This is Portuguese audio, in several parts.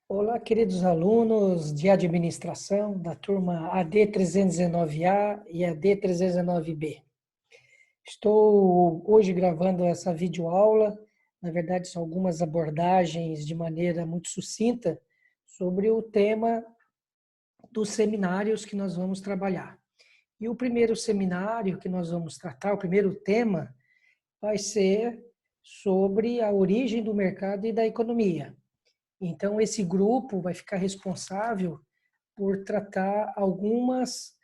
Olá, queridos alunos de administração da turma AD 319A e AD 319B. Estou hoje gravando essa videoaula. Na verdade, são algumas abordagens de maneira muito sucinta sobre o tema dos seminários que nós vamos trabalhar. E o primeiro seminário que nós vamos tratar, o primeiro tema, vai ser sobre a origem do mercado e da economia. Então, esse grupo vai ficar responsável por tratar algumas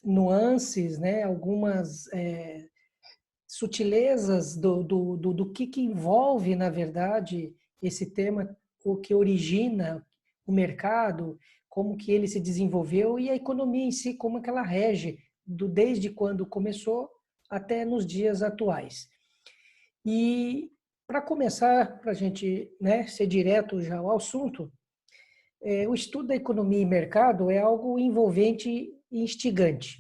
nuances, né? Algumas sutilezas do que envolve, na verdade, esse tema, o que origina o mercado, como que ele se desenvolveu e a economia em si, como que ela rege, desde quando começou até nos dias atuais. E para começar, para a gente, né, ser direto já ao assunto, o estudo da economia e mercado é algo envolvente e instigante,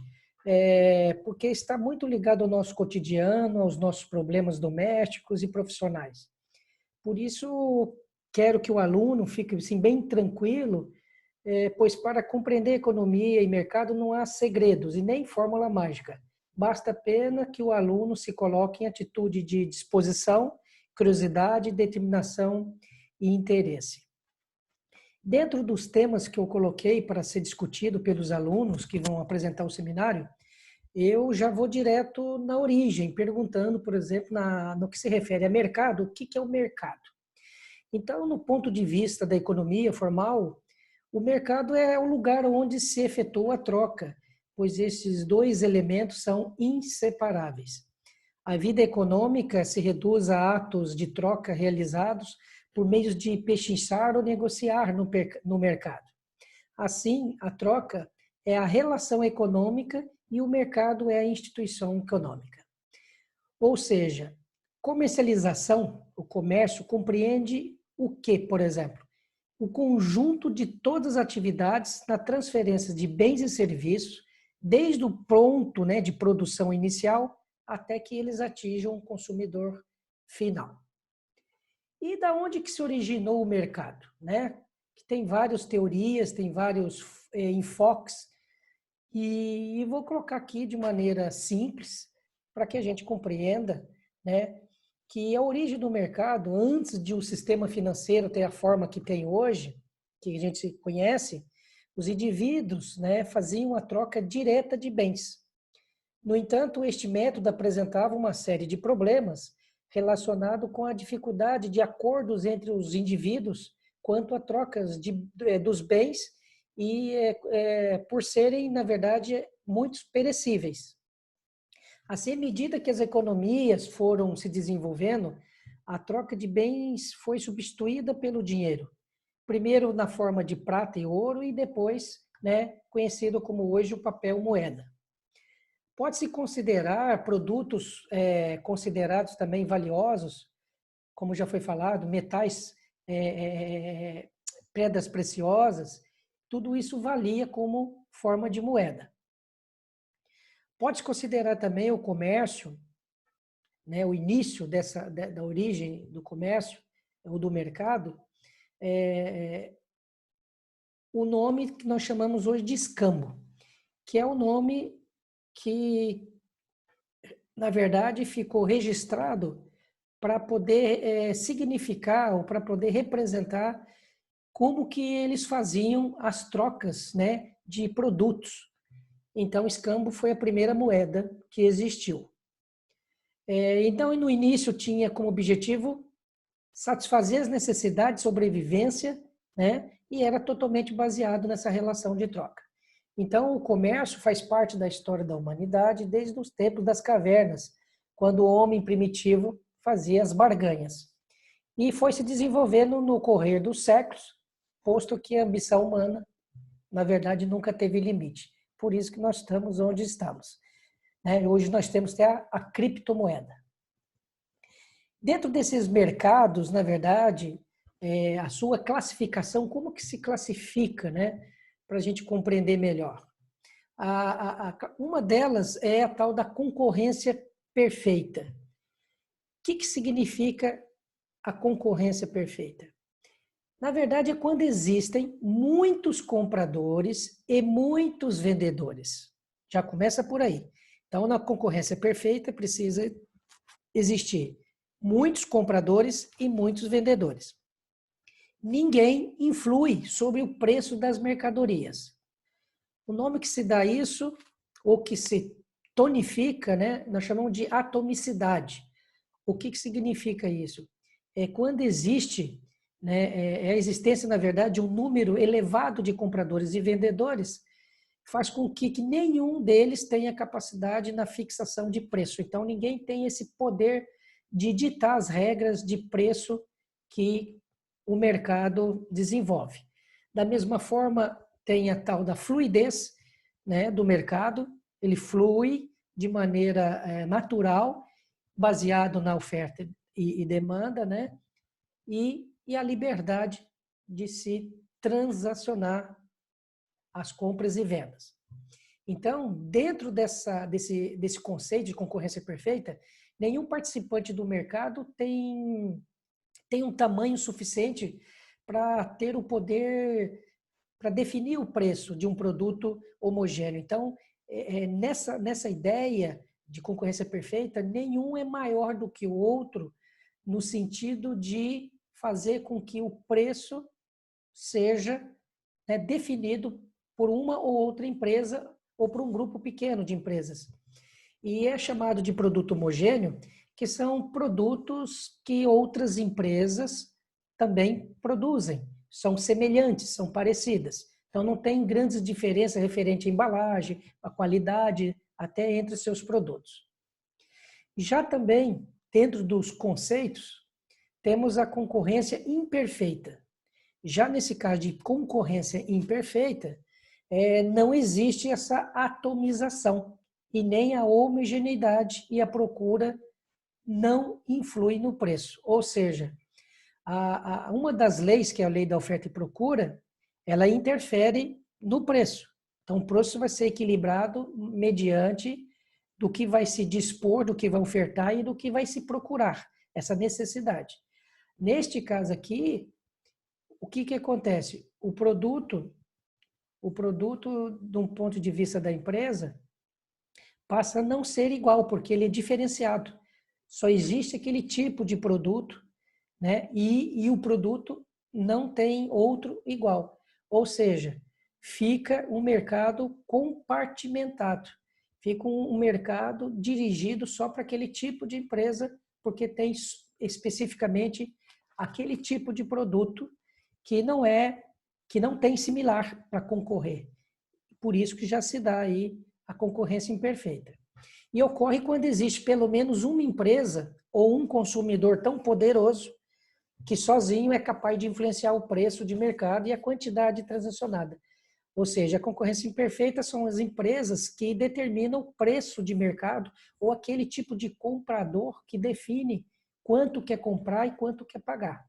porque está muito ligado ao nosso cotidiano, aos nossos problemas domésticos e profissionais. Por isso, quero que o aluno fique assim, bem tranquilo, pois para compreender economia e mercado não há segredos e nem fórmula mágica. Basta apenas que o aluno se coloque em atitude de disposição, curiosidade, determinação e interesse. Dentro dos temas que eu coloquei para ser discutido pelos alunos que vão apresentar o seminário, eu já vou direto na origem, perguntando, por exemplo, no que se refere a mercado, o que é o mercado? Então, no ponto de vista da economia formal, o mercado é o lugar onde se efetua a troca, pois esses dois elementos são inseparáveis. A vida econômica se reduz a atos de troca realizados por meio de pechinchar ou negociar no mercado. Assim, a troca é a relação econômica e o mercado é a instituição econômica. Ou seja, comercialização, o comércio, compreende o que, por exemplo? O conjunto de todas as atividades na transferência de bens e serviços, desde o ponto, né, de produção inicial até que eles atinjam o consumidor final. E da onde que se originou o mercado, né? Que tem várias teorias, tem vários enfoques, e vou colocar aqui de maneira simples para que a gente compreenda, né, que a origem do mercado, antes de o sistema financeiro ter a forma que tem hoje, que a gente conhece, os indivíduos, né, faziam a troca direta de bens. No entanto, este método apresentava uma série de problemas relacionados com a dificuldade de acordos entre os indivíduos quanto a trocas dos bens e por serem, na verdade, muito perecíveis. Assim, à medida que as economias foram se desenvolvendo, a troca de bens foi substituída pelo dinheiro. Primeiro na forma de prata e ouro e depois, né, conhecido como hoje o papel moeda. Pode-se considerar produtos considerados também valiosos, como já foi falado, metais, pedras preciosas, tudo isso valia como forma de moeda. Pode-se considerar também o comércio, né, o início da origem do comércio ou do mercado, o nome que nós chamamos hoje de escambo, que é o nome que, na verdade, ficou registrado para poder significar ou para poder representar como que eles faziam as trocas, né, de produtos. Então, escambo foi a primeira moeda que existiu. Então, no início tinha como objetivo satisfazer as necessidades de sobrevivência, né, e era totalmente baseado nessa relação de troca. Então, o comércio faz parte da história da humanidade desde os tempos das cavernas, quando o homem primitivo fazia as barganhas. E foi se desenvolvendo no correr dos séculos, posto que a ambição humana, na verdade, nunca teve limite. Por isso que nós estamos onde estamos. Hoje nós temos até a criptomoeda. Dentro desses mercados, na verdade, a sua classificação, como que se classifica, né? Para a gente compreender melhor. Uma delas é a tal da concorrência perfeita. O que significa a concorrência perfeita? Na verdade, é quando existem muitos compradores e muitos vendedores. Já começa por aí. Então, na concorrência perfeita, precisa existir muitos compradores e muitos vendedores. Ninguém influi sobre o preço das mercadorias. O nome que se dá a isso, ou que se tonifica, né, nós chamamos de atomicidade. O que significa isso? É quando existe, né, a existência, na verdade, de um número elevado de compradores e vendedores, faz com que nenhum deles tenha capacidade na fixação de preço. Então, ninguém tem esse poder de ditar as regras de preço que o mercado desenvolve. Da mesma forma, tem a tal da fluidez, né, do mercado, ele flui de maneira natural, baseado na oferta e demanda, né, e a liberdade de se transacionar as compras e vendas. Então, dentro desse conceito de concorrência perfeita, nenhum participante do mercado tem um tamanho suficiente para ter o poder para definir o preço de um produto homogêneo. Então, nessa ideia de concorrência perfeita, nenhum é maior do que o outro no sentido de fazer com que o preço seja, né, definido por uma ou outra empresa ou por um grupo pequeno de empresas. E é chamado de produto homogêneo, que são produtos que outras empresas também produzem, são semelhantes, são parecidas. Então, não tem grandes diferenças referente à embalagem, à qualidade, até entre seus produtos. Já também, dentro dos conceitos, temos a concorrência imperfeita. Já nesse caso de concorrência imperfeita, não existe essa atomização e nem a homogeneidade e a procura não influi no preço. Ou seja, uma das leis, que é a lei da oferta e procura, ela interfere no preço. Então, o preço vai ser equilibrado mediante do que vai se dispor, do que vai ofertar e do que vai se procurar, essa necessidade. Neste caso aqui, o que acontece? O produto, de um ponto de vista da empresa, passa a não ser igual, porque ele é diferenciado. Só existe aquele tipo de produto, né? E o produto não tem outro igual. Ou seja, fica um mercado compartimentado. Fica um mercado dirigido só para aquele tipo de empresa, porque tem especificamente aquele tipo de produto que não tem similar para concorrer. Por isso que já se dá aí a concorrência imperfeita. E ocorre quando existe pelo menos uma empresa ou um consumidor tão poderoso que sozinho é capaz de influenciar o preço de mercado e a quantidade transacionada. Ou seja, a concorrência imperfeita são as empresas que determinam o preço de mercado ou aquele tipo de comprador que define quanto quer comprar e quanto quer pagar.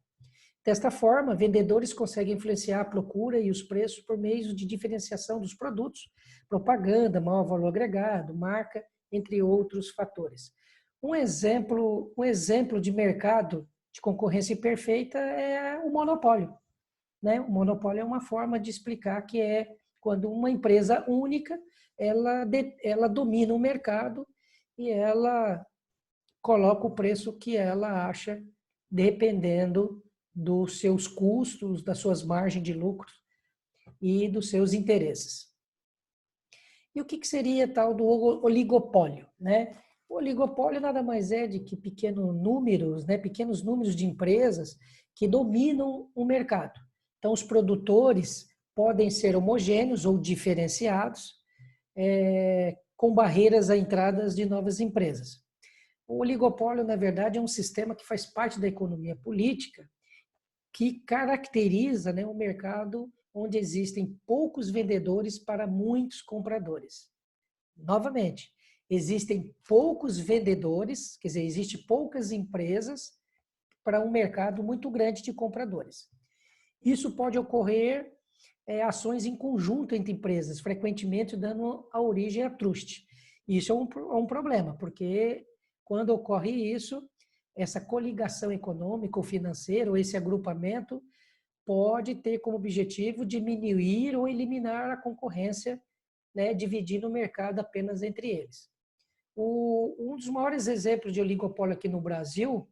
Desta forma, vendedores conseguem influenciar a procura e os preços por meio de diferenciação dos produtos, propaganda, maior valor agregado, marca, entre outros fatores. Um exemplo de mercado de concorrência imperfeita é o monopólio, né? O monopólio é uma forma de explicar que é quando uma empresa única, ela domina o mercado e ela coloca o preço que ela acha, dependendo dos seus custos, das suas margens de lucro e dos seus interesses. E o que seria tal do oligopólio, né? O oligopólio nada mais é de que pequenos números de empresas que dominam o mercado. Então, os produtores podem ser homogêneos ou diferenciados, com barreiras à entrada de novas empresas. O oligopólio, na verdade, é um sistema que faz parte da economia política que caracteriza, né, um mercado onde existem poucos vendedores para muitos compradores. Novamente, existem poucos vendedores, quer dizer, existem poucas empresas para um mercado muito grande de compradores. Isso pode ocorrer ações em conjunto entre empresas, frequentemente dando a origem a trust. Isso é um problema, porque quando ocorre isso, essa coligação econômica ou financeira, ou esse agrupamento, pode ter como objetivo diminuir ou eliminar a concorrência, né, dividindo o mercado apenas entre eles. Um dos maiores exemplos de oligopólio aqui no Brasil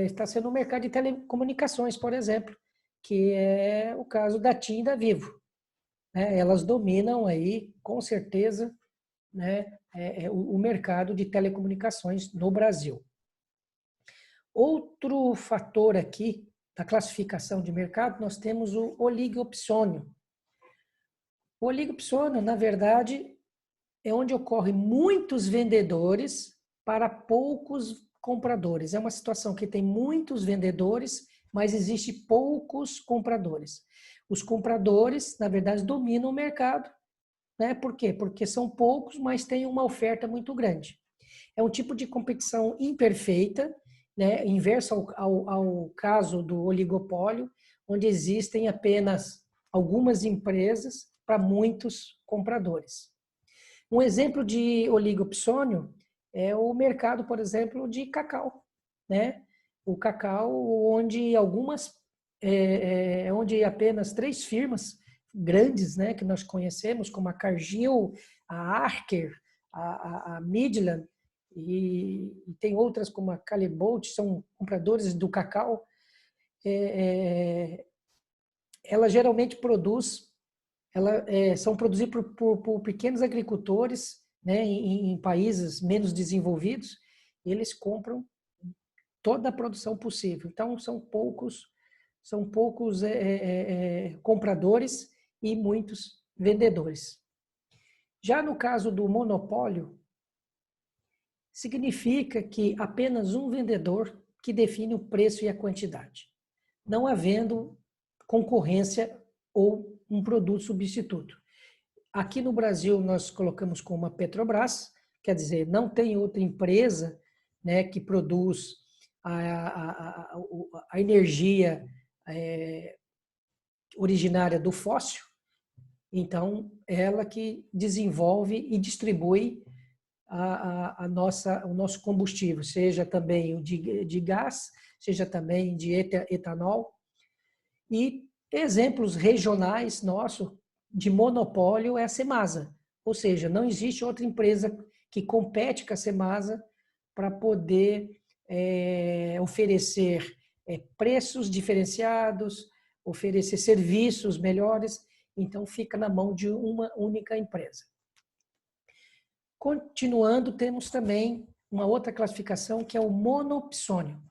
está sendo o mercado de telecomunicações, por exemplo, que é o caso da TIM e da Vivo, né? Elas dominam aí, com certeza, né, o mercado de telecomunicações no Brasil. Outro fator aqui da classificação de mercado, nós temos o oligopsônio. O oligopsônio, na verdade, é onde ocorrem muitos vendedores para poucos compradores. É uma situação que tem muitos vendedores, mas existe poucos compradores. Os compradores, na verdade, dominam o mercado, né? Por quê? Porque são poucos, mas tem uma oferta muito grande. É um tipo de competição imperfeita, né? Inverso ao caso do oligopólio, onde existem apenas algumas empresas para muitos compradores. Um exemplo de oligopsônio é o mercado, por exemplo, de cacau, né? O cacau, onde apenas 3 firmas grandes, né, que nós conhecemos, como a Cargill, a Archer, a Midland, e tem outras como a Callebaut, são compradores do cacau. Ela geralmente são produzidas por pequenos agricultores, né, em países menos desenvolvidos, e eles compram toda a produção possível. Então, são poucos compradores e muitos vendedores. Já no caso do monopólio, significa que apenas um vendedor que define o preço e a quantidade, não havendo concorrência ou um produto substituto. Aqui no Brasil, nós colocamos como a Petrobras, quer dizer, não tem outra empresa, né, que produz a energia originária do fóssil. Então, ela que desenvolve e distribui o nosso combustível, seja também o de gás, seja também de etanol. E exemplos regionais nossos de monopólio é a Cemasa, ou seja, não existe outra empresa que compete com a Cemasa para poder oferecer preços diferenciados, oferecer serviços melhores, então fica na mão de uma única empresa. Continuando, temos também uma outra classificação que é o monopsônio.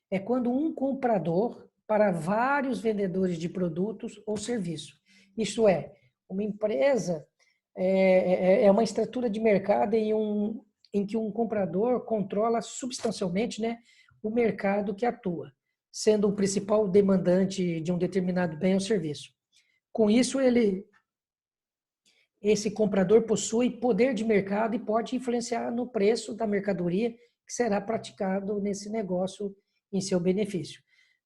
É quando um comprador para vários vendedores de produtos ou serviços. Isto é, uma empresa é uma estrutura de mercado em que um comprador controla substancialmente, né, o mercado que atua, sendo o principal demandante de um determinado bem ou serviço. Com isso, esse comprador possui poder de mercado e pode influenciar no preço da mercadoria que será praticado nesse negócio em seu benefício.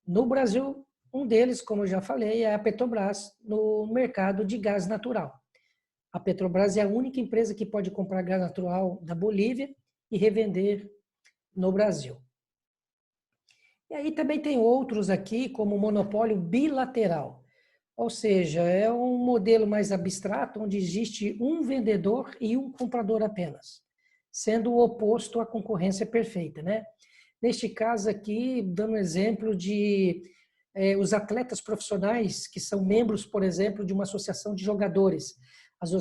No Brasil, um deles, como eu já falei, é a Petrobras, no mercado de gás natural. A Petrobras é a única empresa que pode comprar gás natural da Bolívia e revender no Brasil. E aí também tem outros aqui, como o monopólio bilateral. Ou seja, é um modelo mais abstrato, onde existe um vendedor e um comprador apenas, sendo o oposto à concorrência perfeita, né? Neste caso aqui, dando um exemplo de os atletas profissionais que são membros, por exemplo, de uma associação de jogadores. As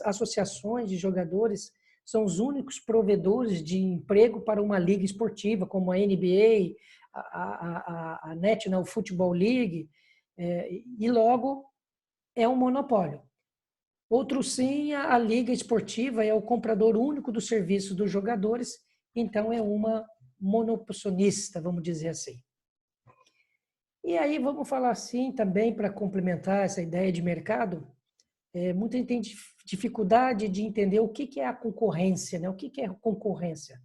associações de jogadores são os únicos provedores de emprego para uma liga esportiva, como a NBA, a National Football League, e logo é um monopólio. Outro sim, a liga esportiva é o comprador único dos serviços dos jogadores, então é uma monopolista, vamos dizer assim. E aí vamos falar assim também, para complementar essa ideia de mercado, muita gente tem dificuldade de entender o que é a concorrência, né? O que é concorrência?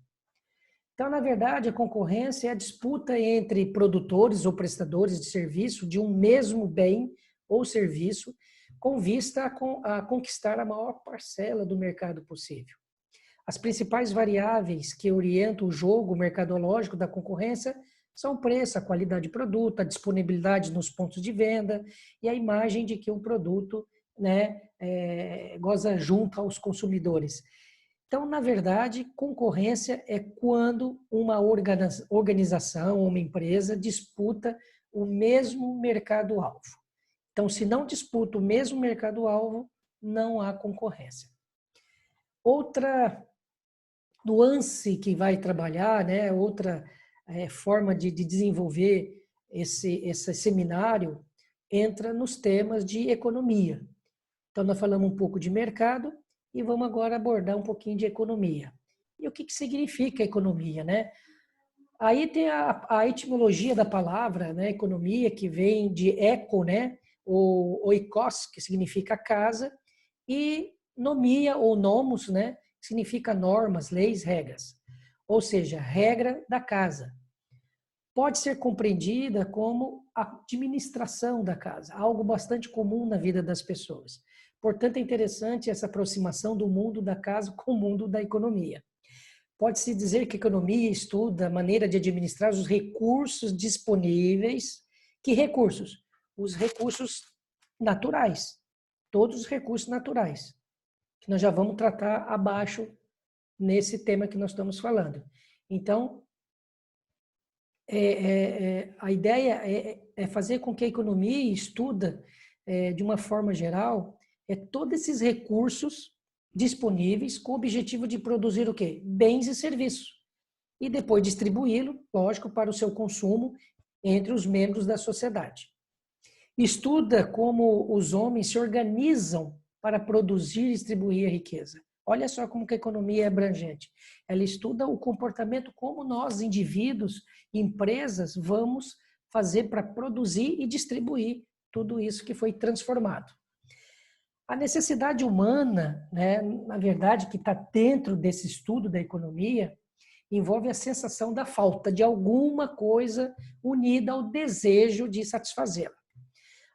Então, na verdade, a concorrência é a disputa entre produtores ou prestadores de serviço de um mesmo bem ou serviço com vista a conquistar a maior parcela do mercado possível. As principais variáveis que orientam o jogo mercadológico da concorrência São o preço, a qualidade do produto, a disponibilidade nos pontos de venda e a imagem de que um produto, né, goza junto aos consumidores. Então, na verdade, concorrência é quando uma organização, uma empresa disputa o mesmo mercado-alvo. Então, se não disputa o mesmo mercado-alvo, não há concorrência. Outra nuance que vai trabalhar, né, outra forma de desenvolver esse seminário, entra nos temas de economia. Então, nós falamos um pouco de mercado e vamos agora abordar um pouquinho de economia. E o que significa economia, né? Aí tem a etimologia da palavra, né, economia, que vem de eco, né, ou oikos, que significa casa, e nomia ou nomos, né, que significa normas, leis, regras. Ou seja, regra da casa. Pode ser compreendida como a administração da casa, algo bastante comum na vida das pessoas. Portanto, é interessante essa aproximação do mundo da casa com o mundo da economia. Pode-se dizer que a economia estuda a maneira de administrar os recursos disponíveis. Que recursos? Os recursos naturais. Todos os recursos naturais. Que nós já vamos tratar abaixo nesse tema que nós estamos falando. Então, a ideia é fazer com que a economia estuda, de uma forma geral, todos esses recursos disponíveis com o objetivo de produzir o quê? Bens e serviços. E depois distribuí-lo, lógico, para o seu consumo entre os membros da sociedade. Estuda como os homens se organizam para produzir e distribuir a riqueza. Olha só como que a economia é abrangente. Ela estuda o comportamento, como nós, indivíduos, empresas, vamos fazer para produzir e distribuir tudo isso que foi transformado. A necessidade humana, né, na verdade, que está dentro desse estudo da economia, envolve a sensação da falta de alguma coisa unida ao desejo de satisfazê-la.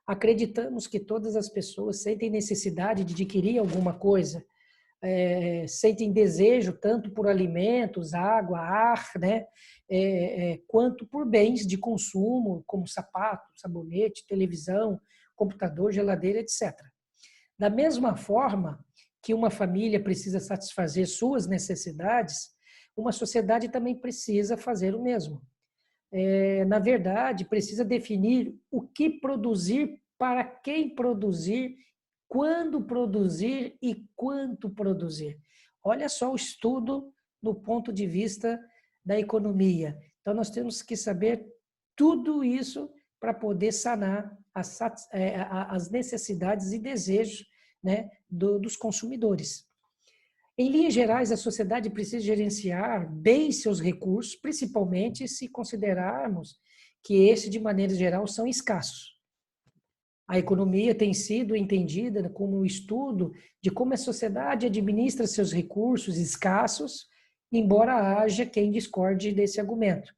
Acreditamos que todas as pessoas sentem necessidade de adquirir alguma coisa, sentem desejo tanto por alimentos, água, ar, né, quanto por bens de consumo, como sapato, sabonete, televisão, computador, geladeira, etc. Da mesma forma que uma família precisa satisfazer suas necessidades, uma sociedade também precisa fazer o mesmo. Na verdade, precisa definir o que produzir, para quem produzir, quando produzir e quanto produzir. Olha só o estudo do ponto de vista da economia. Então, nós temos que saber tudo isso para poder sanar as necessidades e desejos, né, dos consumidores. Em linhas gerais, a sociedade precisa gerenciar bem seus recursos, principalmente se considerarmos que esses, de maneira geral, são escassos. A economia tem sido entendida como um estudo de como a sociedade administra seus recursos escassos, embora haja quem discorde desse argumento.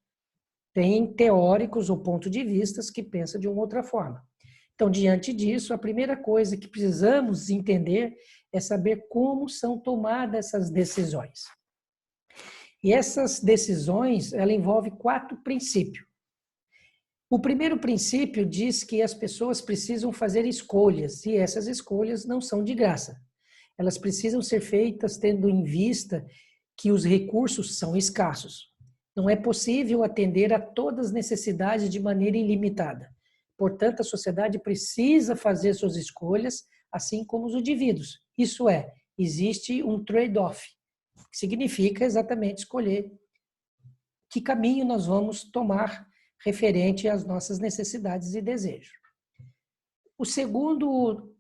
Tem teóricos ou pontos de vista que pensam de uma outra forma. Então, diante disso, a primeira coisa que precisamos entender é saber como são tomadas essas decisões. E essas decisões, ela envolve 4 princípios. O primeiro princípio diz que as pessoas precisam fazer escolhas, e essas escolhas não são de graça. Elas precisam ser feitas tendo em vista que os recursos são escassos. Não é possível atender a todas as necessidades de maneira ilimitada. Portanto, a sociedade precisa fazer suas escolhas, assim como os indivíduos. Isso é, existe um trade-off, que significa exatamente escolher que caminho nós vamos tomar referente às nossas necessidades e desejos. O segundo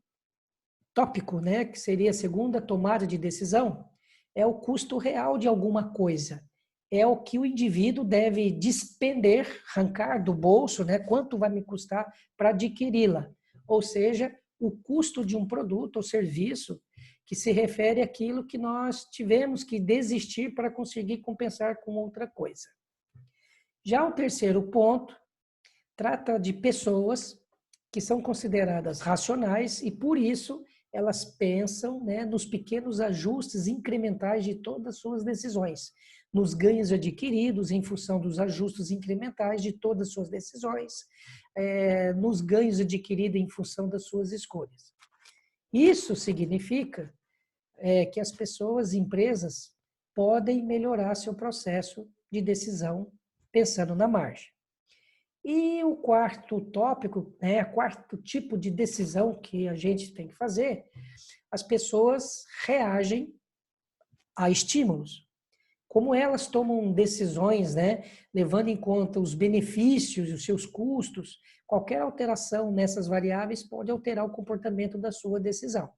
tópico, né, que seria a segunda tomada de decisão, é o custo real de alguma coisa. É o que o indivíduo deve despender, arrancar do bolso, né, quanto vai me custar para adquiri-la. Ou seja, o custo de um produto ou serviço que se refere àquilo que nós tivemos que desistir para conseguir compensar com outra coisa. Já o terceiro ponto trata de pessoas que são consideradas racionais e, por isso, elas pensam, né, nos pequenos ajustes incrementais de todas as suas decisões. nos ganhos adquiridos em função dos ajustes incrementais de todas as suas decisões, nos ganhos adquiridos em função das suas escolhas. Isso significa que as pessoas, empresas, podem melhorar seu processo de decisão pensando na margem. E o quarto tópico, o quarto tipo de decisão que a gente tem que fazer, as pessoas reagem a estímulos. Como elas tomam decisões, levando em conta os benefícios e os seus custos, qualquer alteração nessas variáveis pode alterar o comportamento da sua decisão.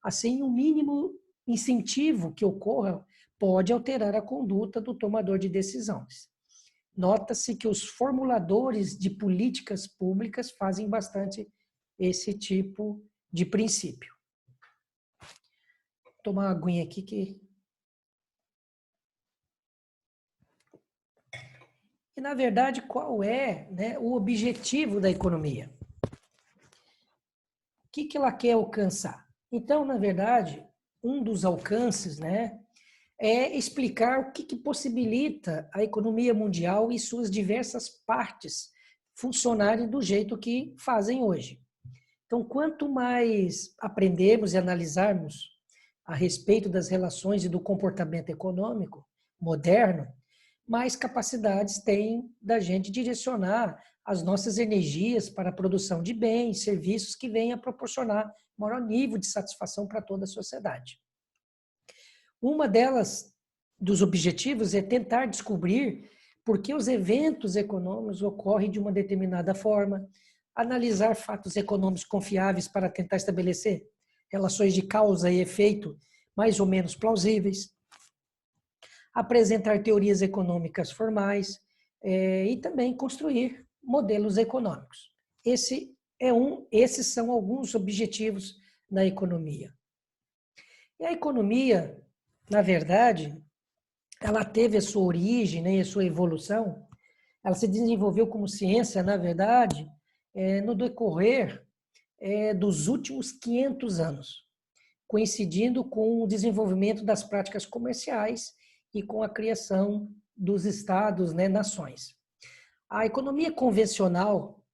Assim, o mínimo incentivo que ocorra pode alterar a conduta do tomador de decisões. Nota-se que os formuladores de políticas públicas fazem bastante esse tipo de princípio. Vou tomar uma aguinha aqui que... E, na verdade, qual é o objetivo da economia? O que ela quer alcançar? Então, na verdade, um dos alcances é explicar o que possibilita a economia mundial e suas diversas partes funcionarem do jeito que fazem hoje. Então, quanto mais aprendemos e analisarmos a respeito das relações e do comportamento econômico moderno, mais capacidades tem da gente direcionar as nossas energias para a produção de bens, serviços que venham a proporcionar maior nível de satisfação para toda a sociedade. Uma delas, dos objetivos, é tentar descobrir por que os eventos econômicos ocorrem de uma determinada forma, analisar fatos econômicos confiáveis para tentar estabelecer relações de causa e efeito mais ou menos plausíveis, apresentar teorias econômicas formais e também construir modelos econômicos. Esses são alguns objetivos da economia. E a economia, na verdade, ela teve a sua origem, a sua evolução, ela se desenvolveu como ciência, na verdade, no decorrer dos últimos 500 anos, coincidindo com o desenvolvimento das práticas comerciais e com a criação dos estados, nações. A economia convencional,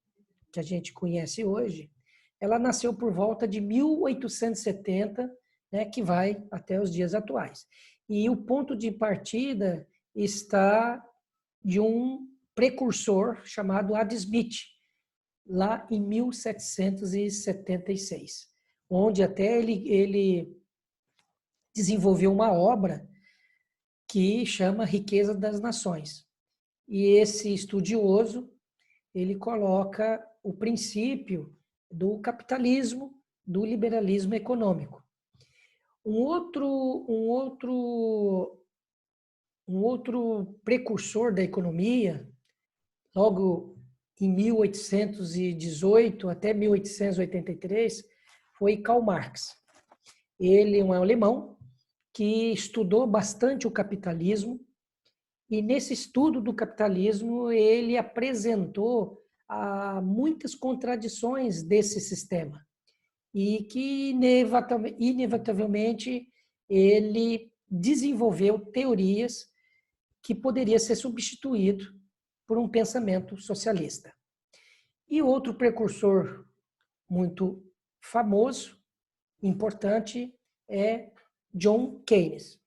que a gente conhece hoje, ela nasceu por volta de 1870, que vai até os dias atuais. E o ponto de partida está de um precursor chamado Adam Smith, lá em 1776, onde até ele desenvolveu uma obra que chama Riqueza das Nações. E esse estudioso, ele coloca o princípio do capitalismo, do liberalismo econômico. Um outro precursor da economia, logo em 1818 até 1883, foi Karl Marx. Ele é um alemão que estudou bastante o capitalismo e nesse estudo do capitalismo ele apresentou muitas contradições desse sistema e que inevitavelmente ele desenvolveu teorias que poderia ser substituído por um pensamento socialista. E outro precursor muito famoso, importante, é John Keynes.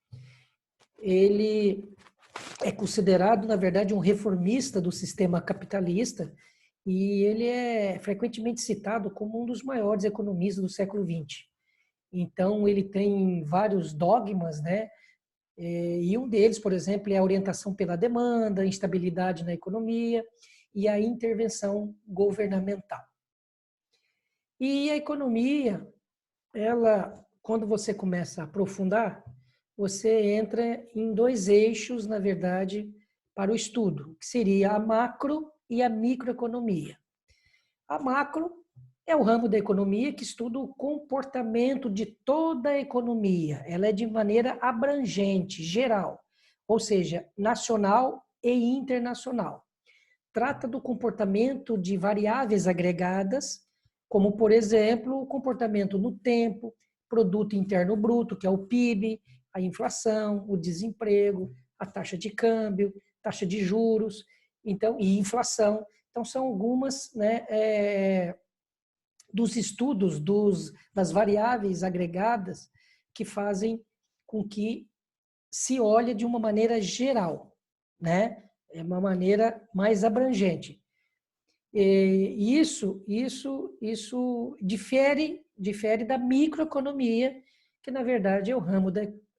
Ele é considerado, na verdade, um reformista do sistema capitalista e ele é frequentemente citado como um dos maiores economistas do século XX. Então, ele tem vários dogmas, e um deles, por exemplo, é a orientação pela demanda, a instabilidade na economia e a intervenção governamental. E a economia, quando você começa a aprofundar, você entra em dois eixos, na verdade, para o estudo, que seria a macro e a microeconomia. A macro é o ramo da economia que estuda o comportamento de toda a economia. Ela é de maneira abrangente, geral, ou seja, nacional e internacional. Trata do comportamento de variáveis agregadas, como, por exemplo, o comportamento no tempo, produto interno bruto, que é o PIB, a inflação, o desemprego, a taxa de câmbio, taxa de juros, então, e inflação. Então, são algumas, né, dos estudos das variáveis agregadas que fazem com que se olhe de uma maneira geral, né? É uma maneira mais abrangente. E isso difere da microeconomia, que na verdade é o ramo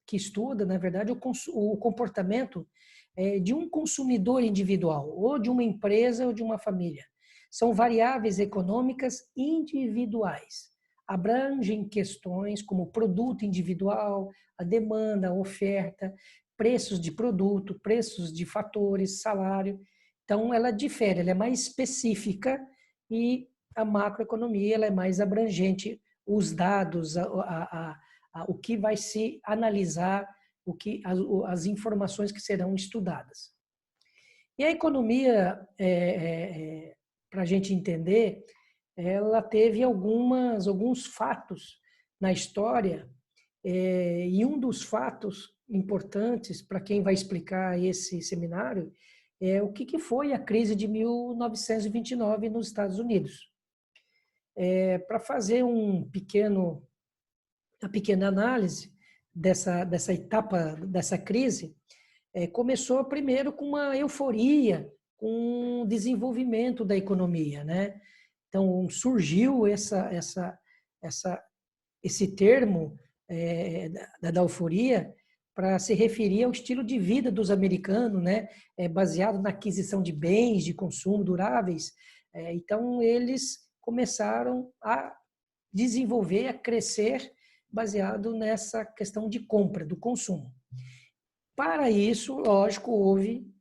que estuda, na verdade, o comportamento de um consumidor individual, ou de uma empresa ou de uma família. São variáveis econômicas individuais. Abrangem questões como produto individual, a demanda, a oferta, preços de produto, preços de fatores, salário. Então, ela difere, ela é mais específica e a macroeconomia ela é mais abrangente. Os dados, o que vai se analisar, as informações que serão estudadas. E a economia, para a gente entender, ela teve alguns fatos na história, e um dos fatos importantes para quem vai explicar esse seminário é o que foi a crise de 1929 nos Estados Unidos. Para fazer uma pequena análise dessa etapa, dessa crise, começou primeiro com uma euforia, com o desenvolvimento da economia, né? Então, surgiu esse termo da euforia para se referir ao estilo de vida dos americanos, né? Baseado na aquisição de bens de consumo duráveis. Então, eles começaram a desenvolver, a crescer, baseado nessa questão de compra, do consumo. Para isso, lógico, houve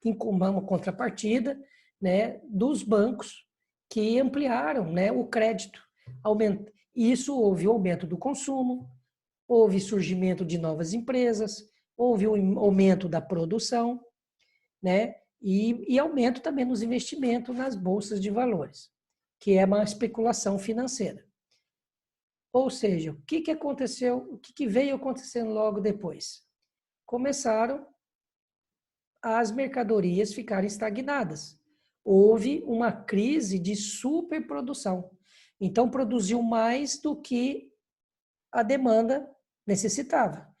uma contrapartida, né, dos bancos que ampliaram, né, o crédito. Isso houve o aumento do consumo, houve surgimento de novas empresas, houve o aumento da produção, né, e aumento também nos investimentos nas bolsas de valores, que é uma especulação financeira. Ou seja, o que aconteceu, o que veio acontecendo logo depois? Começaram as mercadorias ficarem estagnadas. Houve uma crise de superprodução. Então, produziu mais do que a demanda necessitava.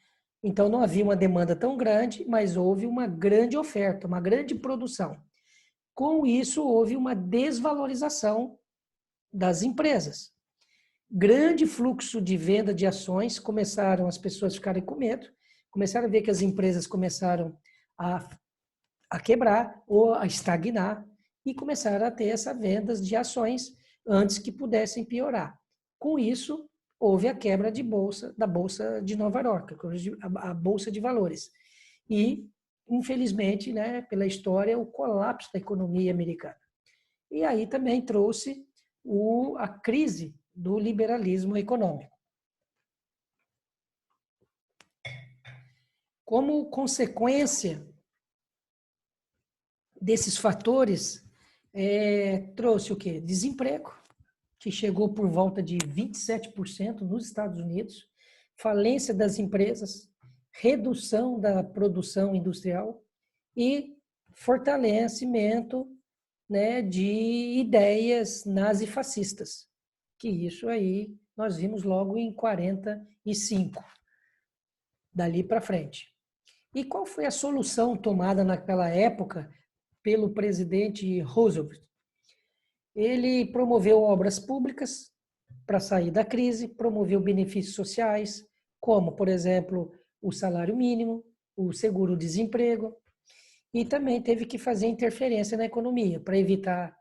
Então, não havia uma demanda tão grande, mas houve uma grande oferta, uma grande produção. Com isso, houve uma desvalorização das empresas. Grande fluxo de venda de ações, começaram as pessoas a ficarem com medo, começaram a ver que as empresas começaram a quebrar ou a estagnar e começaram a ter essas vendas de ações antes que pudessem piorar. Com isso, houve a quebra da Bolsa de Nova York, a Bolsa de Valores. E, infelizmente, né, pela história, o colapso da economia americana. E aí também trouxe a crise do liberalismo econômico. Como consequência desses fatores, trouxe o quê? Desemprego, que chegou por volta de 27% nos Estados Unidos, falência das empresas, redução da produção industrial e fortalecimento, né, de ideias nazifascistas, que isso aí nós vimos logo em 45, dali para frente. E qual foi a solução tomada naquela época pelo presidente Roosevelt? Ele promoveu obras públicas para sair da crise, promoveu benefícios sociais, como, por exemplo, o salário mínimo, o seguro-desemprego, e também teve que fazer interferência na economia para evitar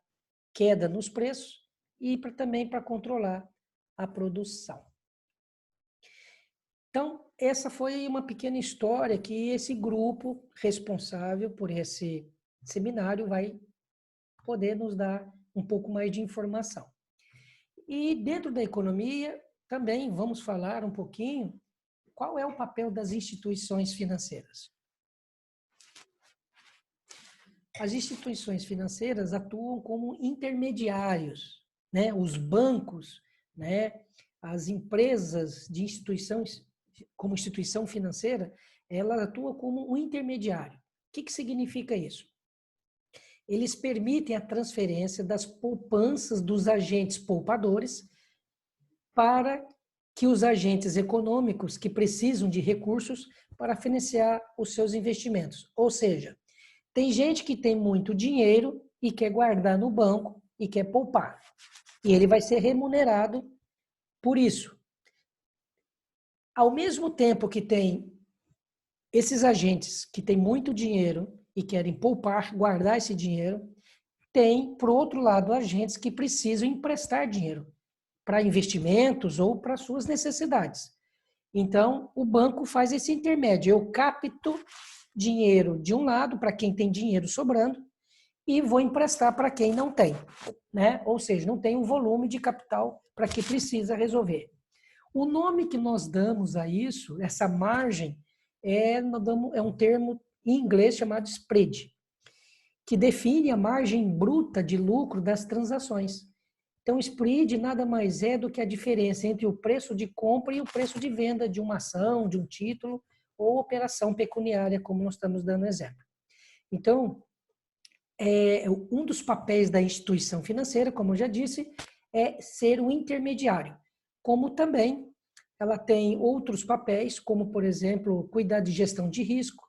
queda nos preços e também para controlar a produção. Então, essa foi uma pequena história que esse grupo responsável por esse seminário vai poder nos dar um pouco mais de informação. E dentro da economia, também vamos falar um pouquinho qual é o papel das instituições financeiras. As instituições financeiras atuam como intermediários, né? Os bancos, né? As empresas de instituições, como instituição financeira, ela atua como um intermediário. O que significa isso? Eles permitem a transferência das poupanças dos agentes poupadores para que os agentes econômicos que precisam de recursos para financiar os seus investimentos. Ou seja, tem gente que tem muito dinheiro e quer guardar no banco e quer poupar. E ele vai ser remunerado por isso. Ao mesmo tempo que tem esses agentes que têm muito dinheiro e querem poupar, guardar esse dinheiro, tem, por outro lado, agentes que precisam emprestar dinheiro para investimentos ou para suas necessidades. Então, o banco faz esse intermédio. Eu capto dinheiro de um lado, para quem tem dinheiro sobrando, e vou emprestar para quem não tem, né? Ou seja, não tem um volume de capital para que precisa resolver. O nome que nós damos a isso, essa margem, é um termo em inglês chamado spread, que define a margem bruta de lucro das transações. Então, spread nada mais é do que a diferença entre o preço de compra e o preço de venda de uma ação, de um título ou operação pecuniária, como nós estamos dando exemplo. Então, um dos papéis da instituição financeira, como eu já disse, é ser um intermediário, como também ela tem outros papéis, como, por exemplo, cuidar de gestão de risco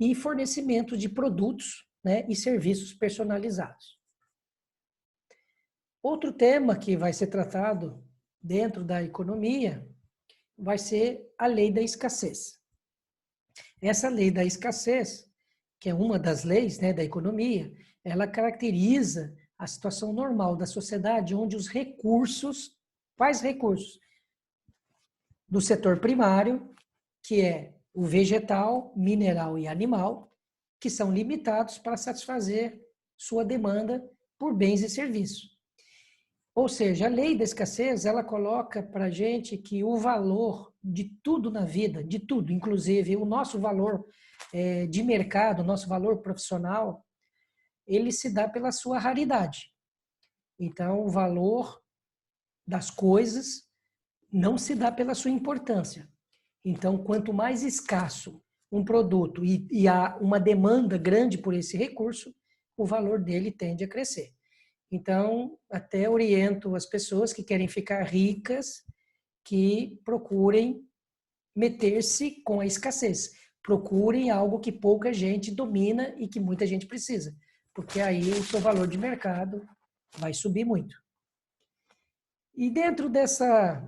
e fornecimento de produtos, né, e serviços personalizados. Outro tema que vai ser tratado dentro da economia vai ser a lei da escassez. Essa lei da escassez, que é uma das leis, né, da economia, ela caracteriza a situação normal da sociedade onde os recursos, quais recursos? Do setor primário, que é o vegetal, mineral e animal, que são limitados para satisfazer sua demanda por bens e serviços. Ou seja, a lei da escassez, ela coloca para a gente que o valor de tudo na vida, de tudo, inclusive o nosso valor de mercado, o nosso valor profissional, ele se dá pela sua raridade. Então, o valor das coisas não se dá pela sua importância. Então, quanto mais escasso um produto e há uma demanda grande por esse recurso, o valor dele tende a crescer. Então, até oriento as pessoas que querem ficar ricas que procurem meter-se com a escassez. Procurem algo que pouca gente domina e que muita gente precisa, porque aí o seu valor de mercado vai subir muito. E dentro dessas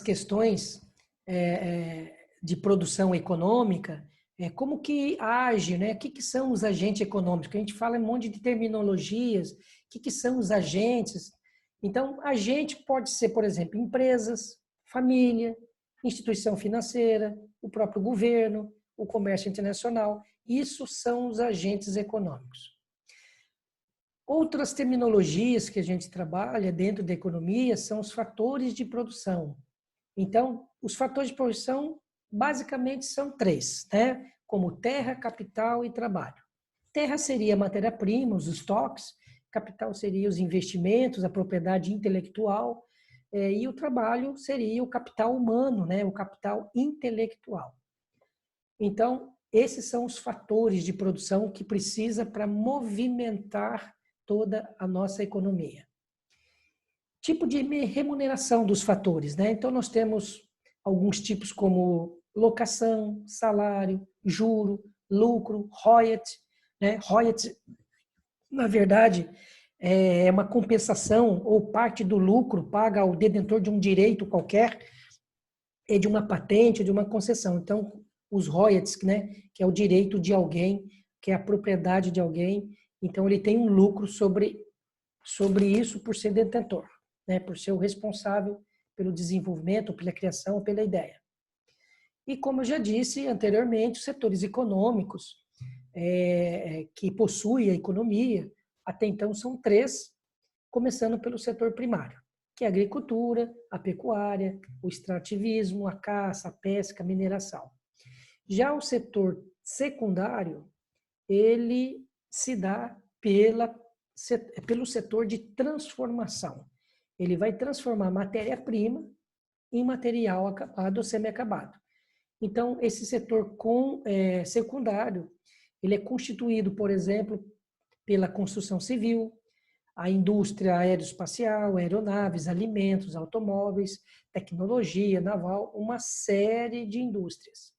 questões de produção econômica, como que age, né? O que são os agentes econômicos? A gente fala um monte de terminologias, o que são os agentes? Então, agente pode ser, por exemplo, empresas, família, instituição financeira, o próprio governo, o comércio internacional. Isso são os agentes econômicos. Outras terminologias que a gente trabalha dentro da economia são os fatores de produção. Então, os fatores de produção basicamente são 3, né? Como terra, capital e trabalho. Terra seria a matéria-prima, os estoques, capital seria os investimentos, a propriedade intelectual, e o trabalho seria o capital humano, né? O capital intelectual. Então, esses são os fatores de produção que precisa para movimentar toda a nossa economia. Tipo de remuneração dos fatores, né? Então, nós temos alguns tipos como locação, salário, juro, lucro, royalty, né? Royalty, na verdade, é uma compensação ou parte do lucro paga ao detentor de um direito qualquer, de uma patente, de uma concessão. Então, os royalties, né? Que é o direito de alguém, que é a propriedade de alguém. Então, ele tem um lucro sobre isso por ser detentor, né? Por ser o responsável pelo desenvolvimento, pela criação, pela ideia. E como eu já disse anteriormente, os setores econômicos que possuem a economia, até então são 3, começando pelo setor primário, que é a agricultura, a pecuária, o extrativismo, a caça, a pesca, a mineração. Já o setor secundário, ele se dá pelo setor de transformação. Ele vai transformar matéria-prima em material acabado ou semi-acabado. Então, esse setor secundário, ele é constituído, por exemplo, pela construção civil, a indústria aeroespacial, aeronaves, alimentos, automóveis, tecnologia naval, uma série de indústrias.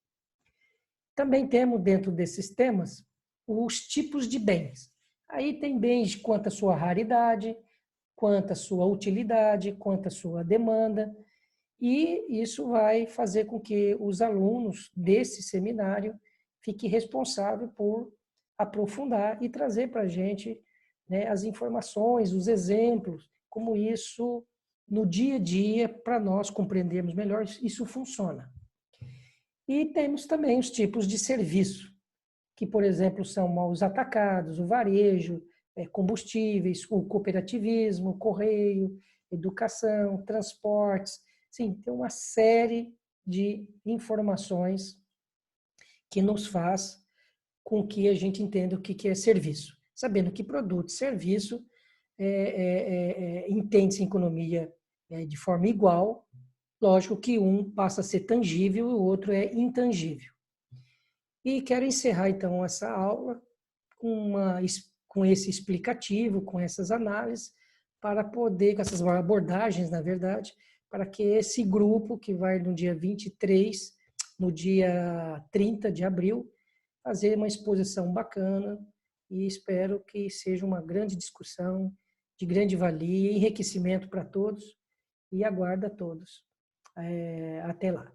Também temos dentro desses temas os tipos de bens. Aí tem bens quanto à sua raridade, quanto à sua utilidade, quanto à sua demanda, e isso vai fazer com que os alunos desse seminário fiquem responsáveis por aprofundar e trazer para a gente, né, as informações, os exemplos, como isso, no dia a dia, para nós compreendermos melhor, isso funciona. E temos também os tipos de serviço, que, por exemplo, são os atacados, o varejo, combustíveis, o cooperativismo, o correio, educação, transportes. Sim, tem uma série de informações que nos faz com que a gente entenda o que é serviço. Sabendo que produto e serviço entende-se em economia de forma igual, lógico que um passa a ser tangível e o outro é intangível. E quero encerrar, então, essa aula com esse explicativo, com essas análises, para poder, com essas abordagens, na verdade, para que esse grupo, que vai no dia 23, no dia 30 de abril, fazer uma exposição bacana e espero que seja uma grande discussão, de grande valia, enriquecimento para todos e aguardo a todos. Até lá.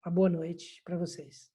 Uma boa noite para vocês.